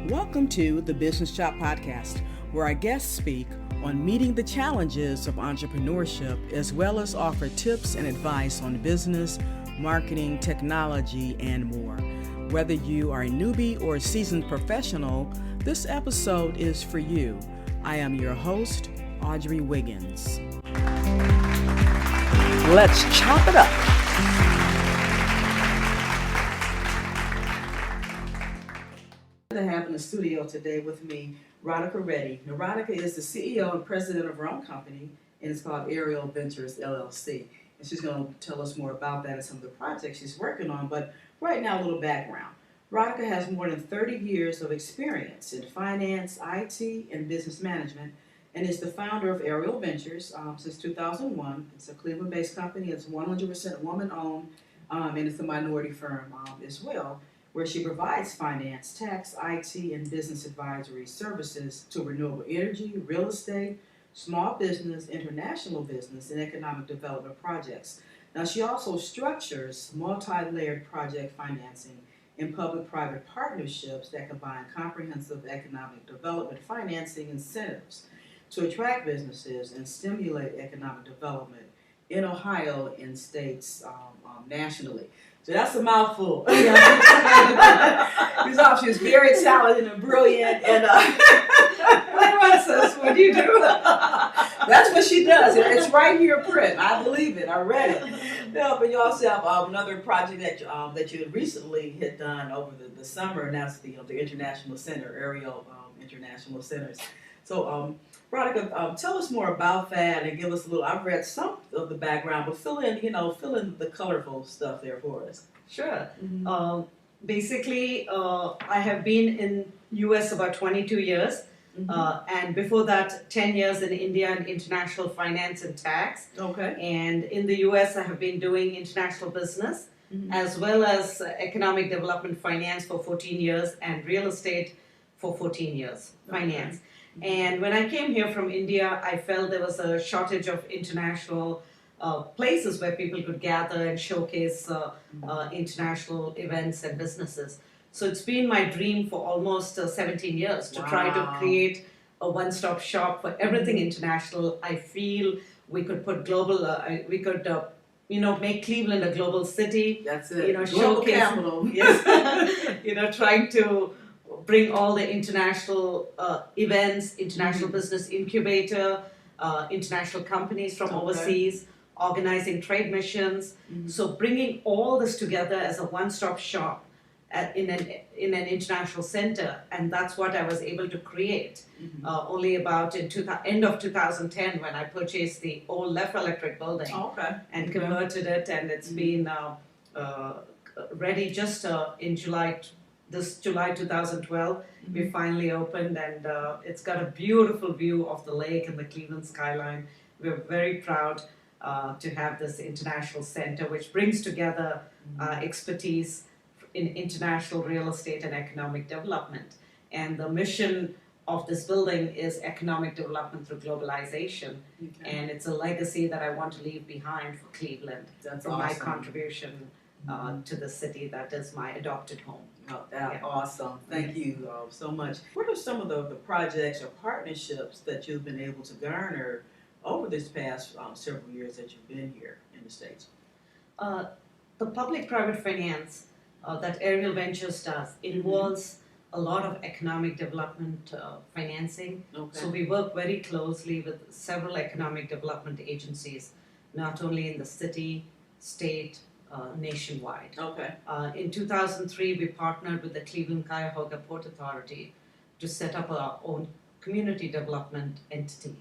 Welcome to the Business Shop Podcast, where our guests speak on meeting the challenges of entrepreneurship, as well as offer tips and advice on business, marketing, technology, and more. Whether you are a newbie or a seasoned professional, this episode is for you. I am your host, Audrey Wiggins. Let's chop it up. To have in the studio today with me, Radhika Reddy. Now, Radhika is the CEO and president of her own company, and it's called Ariel Ventures, LLC. And she's going to tell us more about that and some of the projects she's working on. But right now, a little background. Radhika has more than 30 years of experience in finance, IT, and business management, and is the founder of Ariel Ventures since 2001. It's a Cleveland-based company. It's 100% woman-owned, and it's a minority firm as well, where she provides finance, tax, IT, and business advisory services to renewable energy, real estate, small business, international business, and economic development projects. Now, she also structures multi-layered project financing and public-private partnerships that combine comprehensive economic development financing incentives to attract businesses and stimulate economic development in Ohio and states nationally. So that's a mouthful. She's very talented and brilliant. And what do you do? That's what she does. It's right here in print. I believe it. I read it. But you also have another project that you recently had done over the summer, and that's the International Center, Ariel International Centers. So, Radhika, tell us more about that and give us a little. I've read some of the background, but fill in the colorful stuff there for us. Sure. Mm-hmm. Basically, I have been in U.S. about 22 years, and before that, 10 years in India in international finance and tax. Okay. And in the U.S., I have been doing international business, as well as economic development finance for 14 years and real estate for 14 years, finance. Okay. And when I came here from India, I felt there was a shortage of international places where people could gather and showcase international events and businesses. So it's been my dream for almost 17 years to try to create a one-stop shop for everything international. I feel we could put global, make Cleveland a global city. That's it. Global showcase capital. Yes. Trying to bring all the international events, international business incubator, international companies from overseas, organizing trade missions. So bringing all this together as a one-stop shop in an international center, and that's what I was able to create. Only about end of 2010 when I purchased the old Left Electric building and converted it, and it's been ready just in July 2012, we finally opened, and it's got a beautiful view of the lake and the Cleveland skyline. We're very proud to have this international center, which brings together expertise in international real estate and economic development. And the mission of this building is economic development through globalization. And it's a legacy that I want to leave behind for Cleveland. That's for awesome. My contribution to the city that is my adopted home. Oh, that's awesome. Thank you so much. What are some of the projects or partnerships that you've been able to garner over this past several years that you've been here in the States? The public-private finance that Ariel Ventures does involves a lot of economic development financing. So we work very closely with several economic development agencies, not only in the city, state, nationwide. In 2003, we partnered with the Cleveland-Cuyahoga Port Authority to set up our own community development entity.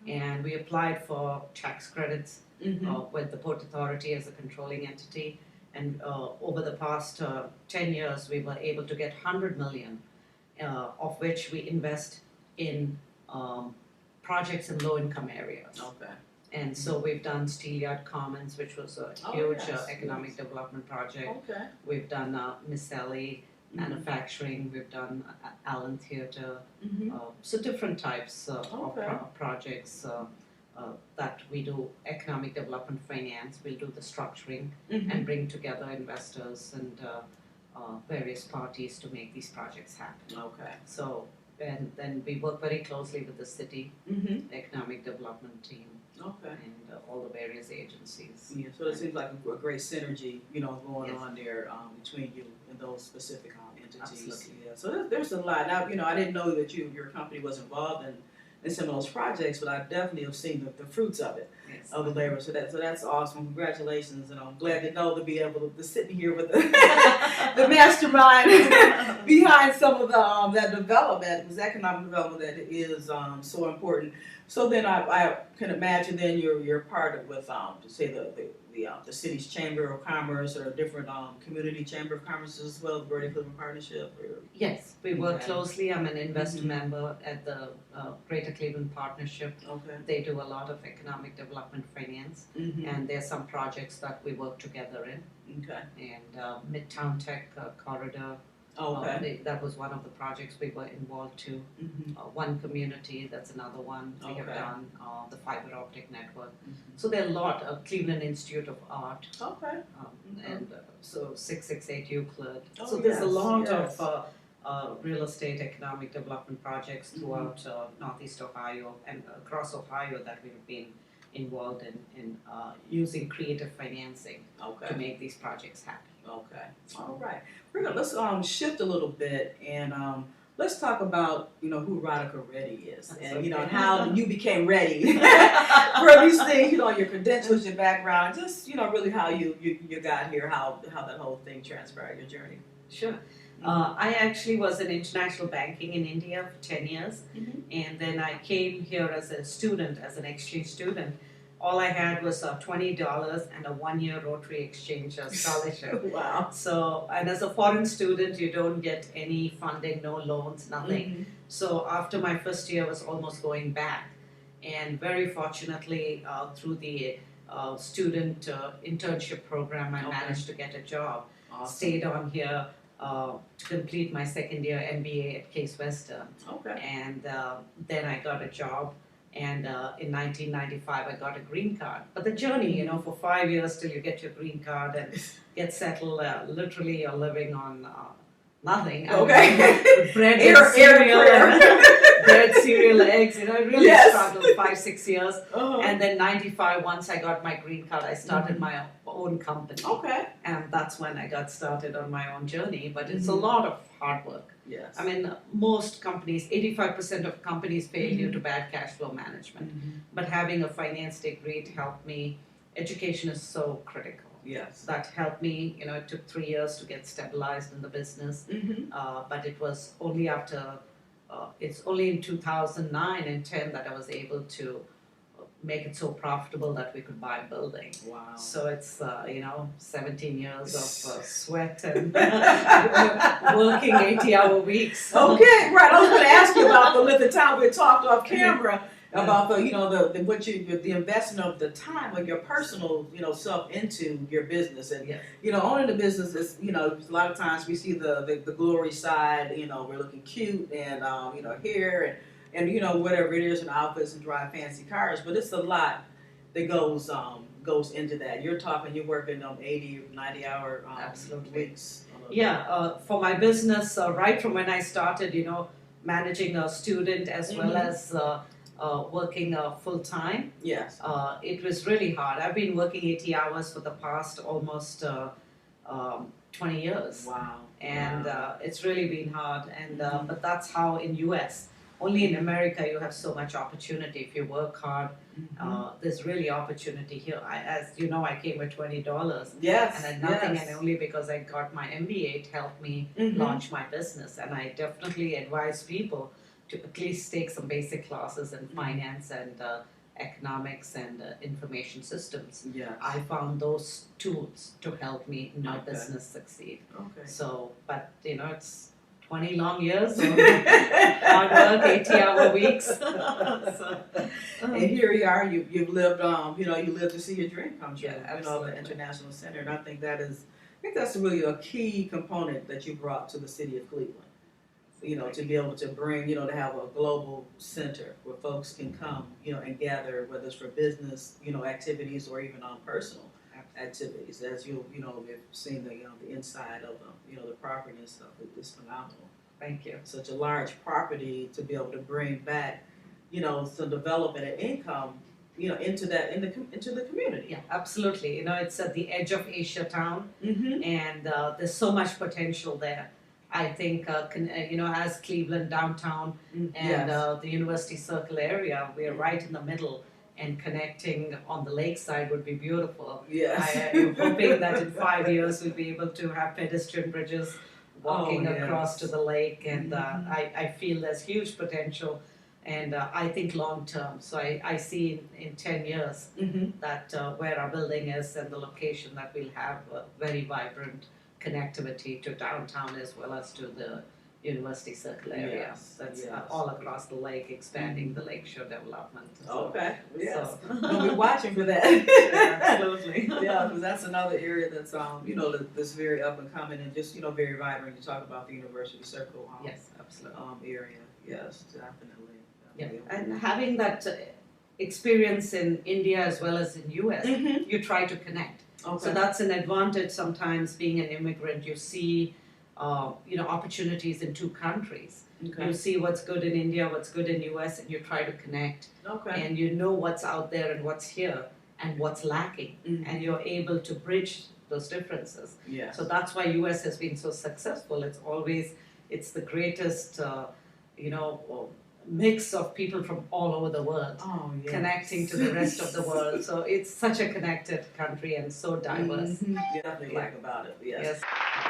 And we applied for tax credits with the Port Authority as a controlling entity. And over the past 10 years, we were able to get $100 million, of which we invest in projects in low-income areas. And so we've done Steelyard Commons, which was a huge economic development project. We've done Miscellany manufacturing. We've done Allen Theater. So different types of projects that we do economic development finance. We'll do the structuring and bring together investors and various parties to make these projects happen. Okay. So, and then we work very closely with the city, Mm-hmm. economic development team, Okay. and all the various agencies. Yeah, so it seems like a great synergy, going Yes. on there between you and those specific entities. Absolutely. Yeah, so there's a lot. Now, I didn't know that your company was involved in some of those projects, but I definitely have seen the fruits of it, Yes. of the labor. So that's awesome. Congratulations, and I'm glad to know to be able to sit here with the, the mastermind behind some of the that development, because economic development that is so important. So then I can imagine then you're part of with say the city's chamber of commerce or different community chamber of commerce as well, the Greater Cleveland Partnership. Or, Yes, we work Okay. closely. I'm an investor Mhm. member at the Greater Cleveland Partnership. okay. They do a lot of economic development finance, Mm-hmm. and there's some projects that we work together in. Okay. And Midtown Tech Corridor, that was one of the projects we were involved to. Mm-hmm. One Community, that's another one. We have Okay. done the fiber optic network. Mm-hmm. So there are a lot of Cleveland Institute of Art, Okay. and so 668 Euclid. Oh, So there's a yes, lot yes. of real estate economic development projects throughout Northeast Ohio and across Ohio that we've been involved in using creative financing to Okay. make these projects happen. Okay. All right. Let's shift a little bit and let's talk about who Radhika Reddy is and Okay. and how you became ready for these things. Your credentials, your background, just really how you got here, how that whole thing transpired, your journey. Sure. I actually was in international banking in India for 10 years, Mhm. and then I came here as a student, as an exchange student. All I had was $20 and a 1-year Rotary Exchange scholarship. Wow. So, and as a foreign student, you don't get any funding, no loans, nothing. Mhm. So after my first year, I was almost going back. And very fortunately, through the student internship program, I Okay. managed to get a job. Awesome. Stayed on here to complete my second year MBA at Case Western. Okay. And then I got a job. And in 1995, I got a green card. But the journey, for 5 years till you get your green card and get settled, literally you're living on nothing. Okay. Bread Air and cereal. prayer. Bread, cereal, eggs. I really Yes. struggled 5-6 years. Uh-huh. And then 95, once I got my green card, I started my own company. Okay. And that's when I got started on my own journey. But it's a Mhm. lot of hard work. Yes. I mean, most companies, 85% of companies fail due to bad cash flow management. Mhm. But having a finance degree to help me, education is so critical. Yes. That helped me, it took 3 years to get stabilized in the business. Mm-hmm. But it was only it's only in 2009 and 10 that I was able to make it so profitable that we could buy a building. Wow. So it's 17 years of sweat and working 80-hour weeks. Okay, right. I was going to ask you about the time we talked off camera about the investment of the time of your personal self into your business and Yes. owning the business is a lot of times we see the glory side. We're looking cute and hair and whatever it is in outfits and drive fancy cars, but it's a lot that goes into that. You're working on 80 or 90 hour Absolutely. weeks. Yeah, for my business, right from when I started, managing a student as well as working full time, Yes. it was really hard. I've been working 80 hours for the past almost 20 years. Wow. And Wow. it's really been hard. And Mhm. but that's how in US. Only in America you have so much opportunity. If you work hard, there's really opportunity here. As you know, I came with $20 Yes. and then nothing, yes. and only because I got my MBA, it helped me Mhm. launch my business. And I definitely advise people to at least take some basic classes in finance and economics and information systems. Yes. I found those tools to help me in my Okay. business succeed. Okay. So, but it's 20 long years of hard work, 80-hour weeks. And here you are. You've lived. You lived to see your dream come true. Yeah, The absolutely. International Center, and I think that's really a key component that you brought to the city of Cleveland. To be able to bring, to have a global center where folks can come, and gather, whether it's for business, activities or even on personal. activities. As you've seen the inside of the property and stuff. It's phenomenal. Thank you. Such a large property to be able to bring back, some development and income, into the community. Yeah, absolutely. It's at the edge of Asia Town, Mm-hmm. and there's so much potential there. I think, as Cleveland downtown and Yes. the University Circle area, we're right in the middle, and connecting on the lakeside would be beautiful. Yes. I am hoping that in 5 years we'll be able to have pedestrian bridges walking yes. across to the lake, and Mhm. I feel there's huge potential, and I think long term. So I see in 10 years Mm-hmm. that where our building is and the location that we'll have very vibrant connectivity to downtown as well as to the University Circle area. Yes, That's yes. all across the lake, expanding the lakeshore development. So, Okay. Yes. so- We'll be watching for that. Absolutely. Yeah, because that's another area that's that's very up and coming and just very vibrant. You talk about the University Circle Yes, absolutely. area. Yes, definitely. Yeah, Definitely. and having that experience in India as well as in US, Mhm. you try to connect. Okay. So that's an advantage sometimes being an immigrant. You see, opportunities in two countries. Okay. You see what's good in India, what's good in US, and you try to connect, Okay. and you know what's out there and what's here and what's lacking, Mhm. and you're able to bridge those differences. Yes. So that's why US has been so successful. It's the greatest, mix of people from all over the world Oh, yes. connecting to the rest of the world. So it's such a connected country and so diverse. Mhm. Definitely like about it. Yes. Yes.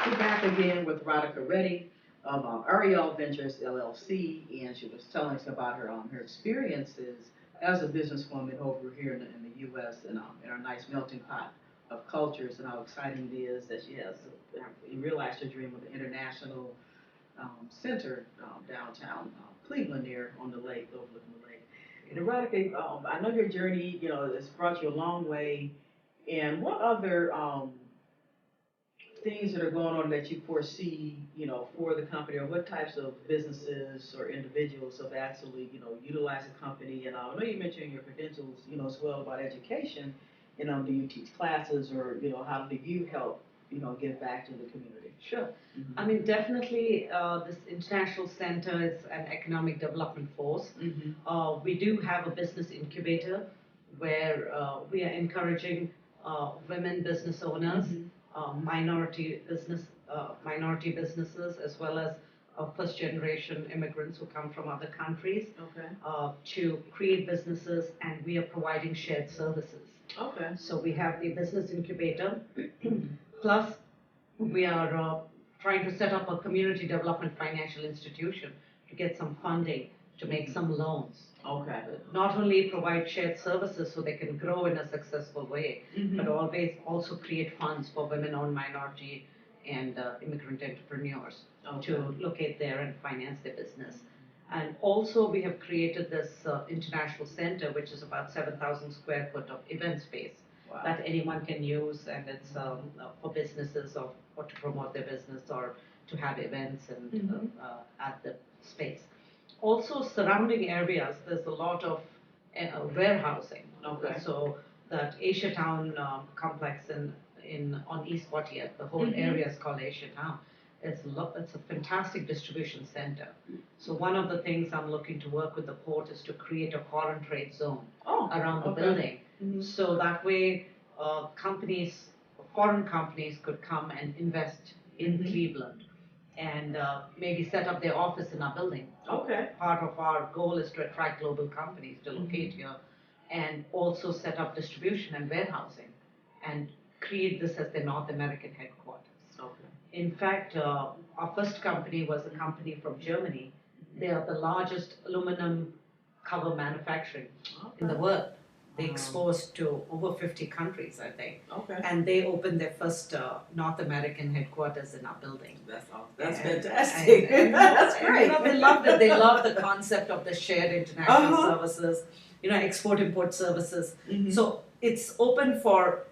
We're back again with Radhika Reddy of Ariel Ventures LLC, and she was telling us about her experiences as a businesswoman over here in the U.S. and in our nice melting pot of cultures, and how exciting it is that she has realized her dream of an international center downtown Cleveland, there on the lake, overlooking the lake. And Radhika, I know your journey, has brought you a long way. And what other things that are going on that you foresee, for the company, or what types of businesses or individuals have actually, utilized the company? And I know you mentioned your credentials, as well about education. Do you teach classes, or how do you help, give back to the community? Sure. Mm-hmm. I mean, definitely, this international center is an economic development force. Mm-hmm. We do have a business incubator where we are encouraging women business owners, minority businesses, as well as first generation immigrants who come from other countries, Okay. to create businesses, and we are providing shared services. Okay. So we have the business incubator, plus we are trying to set up a community development financial institution to get some funding to make some loans. Okay. Not only provide shared services so they can grow in a successful way, Mm-hmm. but always also create funds for women-owned minority and immigrant entrepreneurs to locate there and finance their business. And also we have created this international center, which is about 7,000 square foot of event space. Wow. That anyone can use, and it's for businesses or to promote their business or to have events and at the space. Also, surrounding areas, there's a lot of warehousing. Okay. So that Asia Town complex on East 40th, the whole area is called Asia Town. It's a fantastic distribution center. So one of the things I'm looking to work with the port is to create a foreign trade zone around the building. Mm-hmm. So that way, foreign companies could come and invest in Cleveland and maybe set up their office in our building. Okay. Part of our goal is to attract global companies to locate here, and also set up distribution and warehousing and create this as the North American headquarters. Okay. In fact, our first company was a company from Germany. They are the largest aluminum cover manufacturing in the world. They exported to over 50 countries, I think. Okay. And they opened their first North American headquarters in our building. That's awesome. That's fantastic. That's great. They loved it. They loved the concept of the shared international services, export-import services. Mm-hmm. So it's open for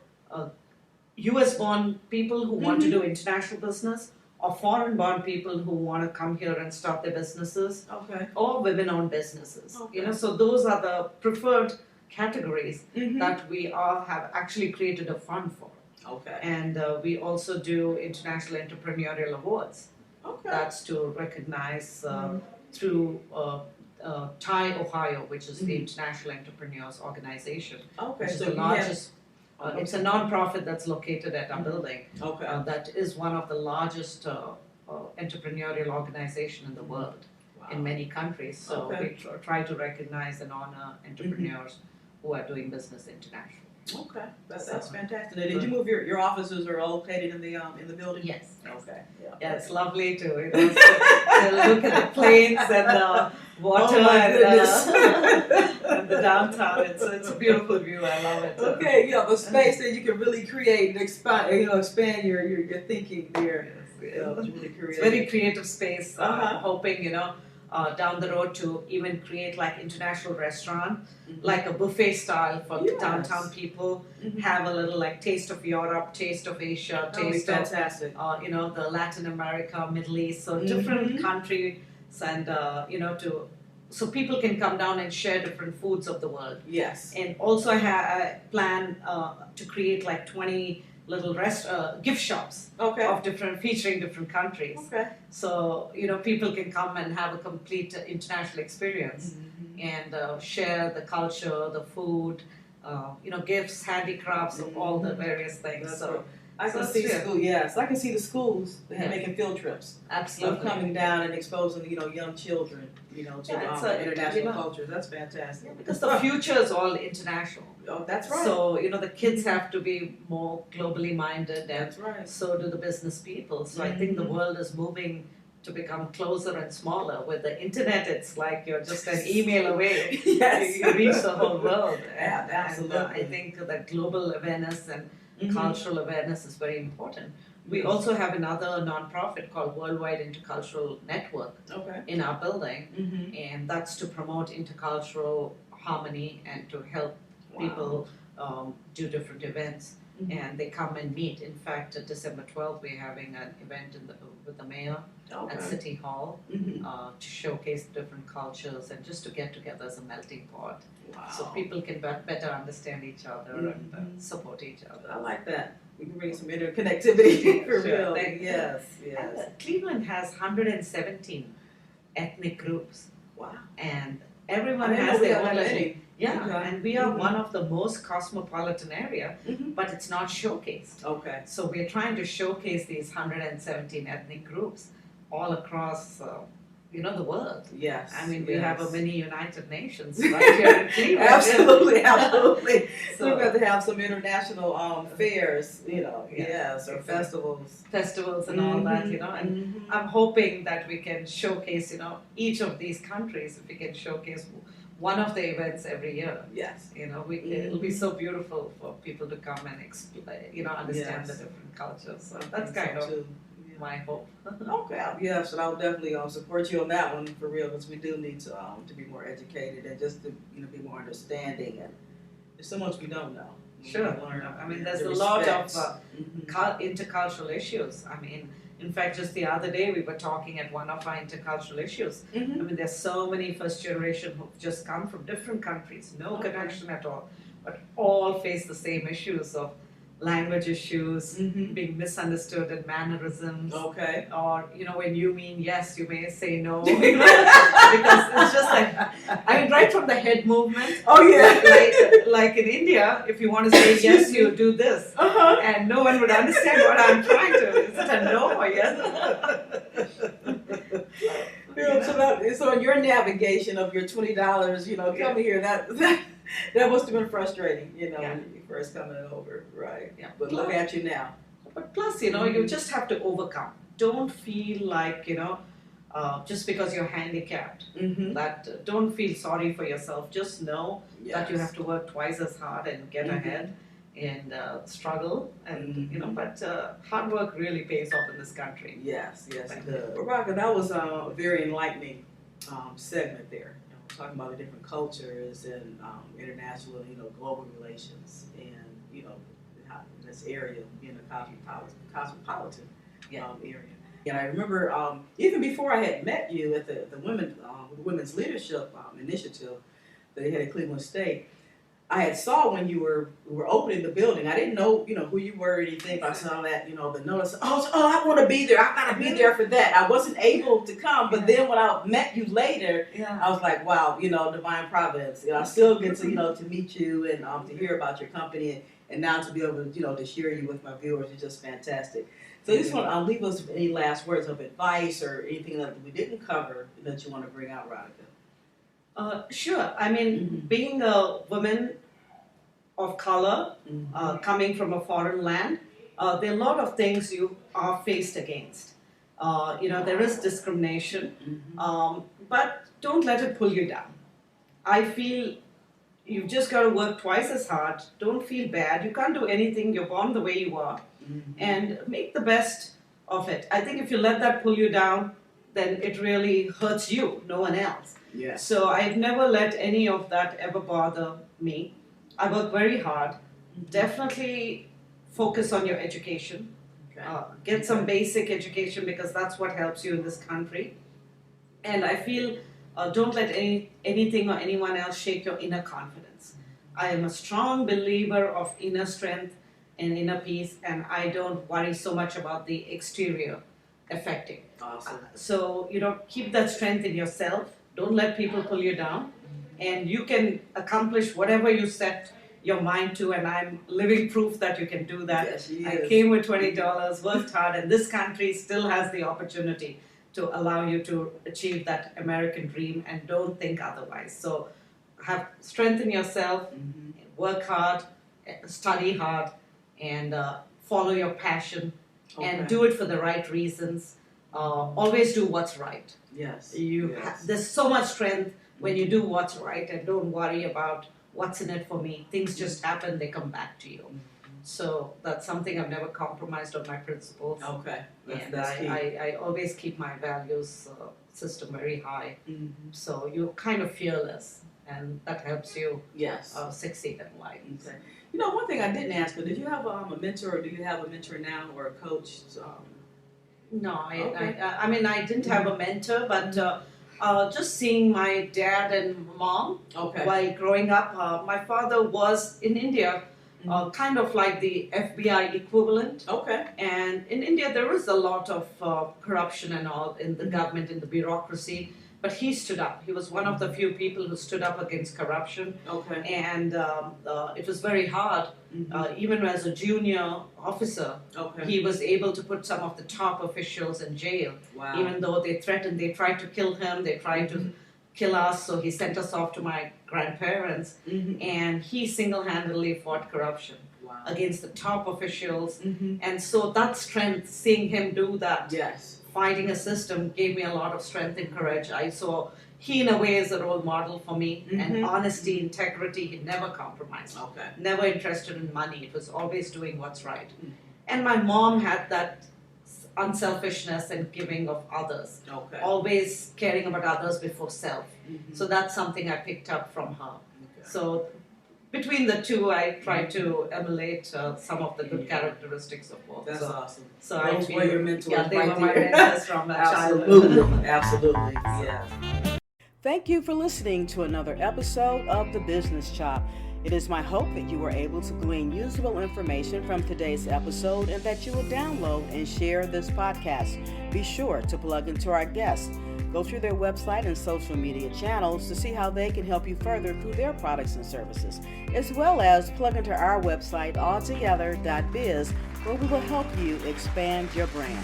US-born people who want to do international business, or foreign-born people who want to come here and start their businesses, Okay. or women-owned businesses. Okay. So those are the preferred categories Mm-hmm. that we have actually created a fund for. Okay. And we also do International Entrepreneurial Awards. Okay. That's to recognize through TIE Ohio, which is the International Entrepreneurs Organization, Okay. which is So the you largest. have, It's a non-profit that's located at our building. Okay. That is one of the largest entrepreneurial organization in the world in many countries. So we try to recognize and honor entrepreneurs who are doing business internationally. Okay, that's fantastic. Now, did you move your offices are located in the building? Yes. Okay. Yeah, it's lovely to to look at the plains and the water and the downtown. It's a beautiful view. I love it. Okay, yeah, the space that you can really create and expand your thinking there. Yes, It's really creative. it's very creative space. Hoping down the road to even create like international restaurant, like a buffet style for downtown people. Have a little like taste of Europe, taste of Asia, taste of fantastic. The Latin America, Middle East, so different countries, and so people can come down and share different foods of the world. Yes. And also I plan to create like 20 little gift shops of featuring different countries. Okay. So people can come and have a complete international experience and share the culture, the food, gifts, handicrafts, of all the various things. That's so right. I can so see it's school. Yes, I can see the schools making field trips. Absolutely. Coming down and exposing young children to international cultures. That's fantastic. Yeah, because the future is all international. Oh, that's right. So the kids have to be more globally minded, and That's right. so do the business people. So I think the world is moving to become closer and smaller. With the internet, it's like you're just an email away. Yes. You reach the whole world. Yeah, absolutely. And I think that global awareness and cultural awareness is very important. We also have another non-profit called Worldwide Intercultural Network in our building, and that's to promote intercultural harmony and to help people do different events. And they come and meet. In fact, December 12th, we're having an event with the mayor at City Hall to showcase different cultures and just to get together as a melting pot. Wow. So people can better understand each other and support each other. I like that. We can bring some interconnectivity for real. Yes, yes. And, Cleveland has 117 ethnic groups. Wow. And everyone has their own legend. Yeah, Okay. and we are one of the most cosmopolitan area, but it's not showcased. Okay. So we're trying to showcase these 117 ethnic groups all across, the world. Yes. I mean, we have a mini United Nations right here in Cleveland. Absolutely. So So we've got to have some international fairs, yes, or festivals. Festivals and all that, and I'm hoping that we can showcase, each of these countries, if we can showcase one of the events every year. Yes. It'll be so beautiful for people to come and explain, understand the different cultures. So that's kind of my hope. Okay. Yes, and I'll definitely support you on that one for real, because we do need to be more educated and just to be more understanding, and there's so much we don't know. Sure. I mean, there's a lot of intercultural issues. I mean, in fact, just the other day we were talking at one of our intercultural issues. I mean, there's so many first generation who've just come from different countries, no connection at all, but all face the same issues of language issues, being misunderstood and mannerisms. Okay. Or, when you mean yes, you may say no. Because it's just like, I mean, right from the head movement. Oh, yeah. Like in India, if you want to say yes, you do this. And no one would understand what I'm trying to. Is it a no or yes? So in your navigation of your $20, coming here, that must have been frustrating, when you first coming over, right? Yeah. But look at you now. But plus, you just have to overcome. Don't feel like, just because you're handicapped, that don't feel sorry for yourself. Just know that you have to work twice as hard and get ahead and struggle. And, but hard work really pays off in this country. Yes, it does. Radhika, that was a very enlightening segment there. Talking about the different cultures and international, global relations, and how in this area being a cosmopolitan area. And I remember even before I had met you at the women's leadership initiative that they had at Cleveland State, I had saw when you were opening the building. I didn't know, who you were or anything. But I saw that, the notice. Oh, I want to be there. I gotta be there for that. I wasn't able to come, but then when I met you later, I was like, wow, divine providence. I still get to, to meet you and to hear about your company and now to be able to, to share you with my viewers is just fantastic. So you just want to leave us with any last words of advice or anything that we didn't cover that you want to bring out, Radhika? Sure. I mean, being a woman of color, coming from a foreign land, there are a lot of things you are faced against. There is discrimination, but don't let it pull you down. I feel you've just got to work twice as hard. Don't feel bad. You can't do anything. You're born the way you are, and make the best of it. I think if you let that pull you down, then it really hurts you, no one else. Yeah. So I've never let any of that ever bother me. I work very hard. Definitely focus on your education. Okay. Get some basic education because that's what helps you in this country. And I feel don't let anything or anyone else shake your inner confidence. I am a strong believer of inner strength and inner peace, and I don't worry so much about the exterior affecting. Awesome. So, keep that strength in yourself. Don't let people pull you down. And you can accomplish whatever you set your mind to, and I'm living proof that you can do that. Yes, she I is. came with $20, worked hard, and this country still has the opportunity to allow you to achieve that American dream, and don't think otherwise. So have strength in yourself, work hard, study hard, and follow your passion, and do it for the right reasons. Always do what's right. Yes. There's so much strength when you do what's right and don't worry about what's in it for me. Things just happen, they come back to you. So that's something I've never compromised on my principles. Okay. That's key. I always keep my values system very high. So you're kind of fearless, and that helps you succeed in life. Okay. One thing I didn't ask, but did you have a mentor, or do you have a mentor now or a coach? No, I didn't have a mentor, but just seeing my dad and mom while growing up. My father was in India, kind of like the FBI equivalent. Okay. And in India, there is a lot of corruption and all in the government, in the bureaucracy. But he stood up. He was one of the few people who stood up against corruption. Okay. And it was very hard. Even as a junior officer, he was able to put some of the top officials in jail. Wow. Even though they threatened, they tried to kill him, they tried to kill us, so he sent us off to my grandparents. And he single-handedly fought corruption against the top officials. And so that strength, seeing him do that, fighting a system, gave me a lot of strength and courage. I saw he, in a way, is a role model for me. And honesty, integrity, he never compromised. Never interested in money. It was always doing what's right. And my mom had that unselfishness and giving of others. Always caring about others before self. So that's something I picked up from her. So between the two, I try to emulate some of the good characteristics of both. That's awesome. So those were your mentors. Yeah, they right were my there. mentors from childhood. Absolutely. Yeah. Thank you for listening to another episode of The Business Chop. It is my hope that you were able to glean usable information from today's episode and that you will download and share this podcast. Be sure to plug into our guests. Go through their website and social media channels to see how they can help you further through their products and services, as well as plug into our website altogether.biz, where we will help you expand your brand.